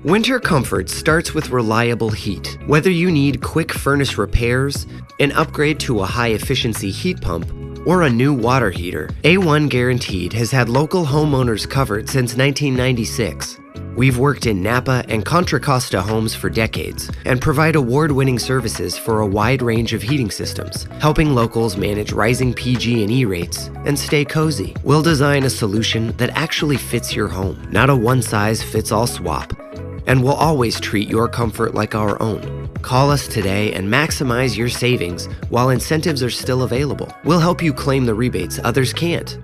Winter comfort starts with reliable heat. Whether you need quick furnace repairs, an upgrade to a high-efficiency heat pump, or a new water heater, A1 Guaranteed has had local homeowners covered since 1996. We've worked in Napa and Contra Costa homes for decades and provide award-winning services for a wide range of heating systems, helping locals manage rising PG&E rates and stay cozy. We'll design a solution that actually fits your home, not a one-size-fits-all swap. And we'll always treat your comfort like our own. Call us today and maximize your savings while incentives are still available. We'll help you claim the rebates others can't.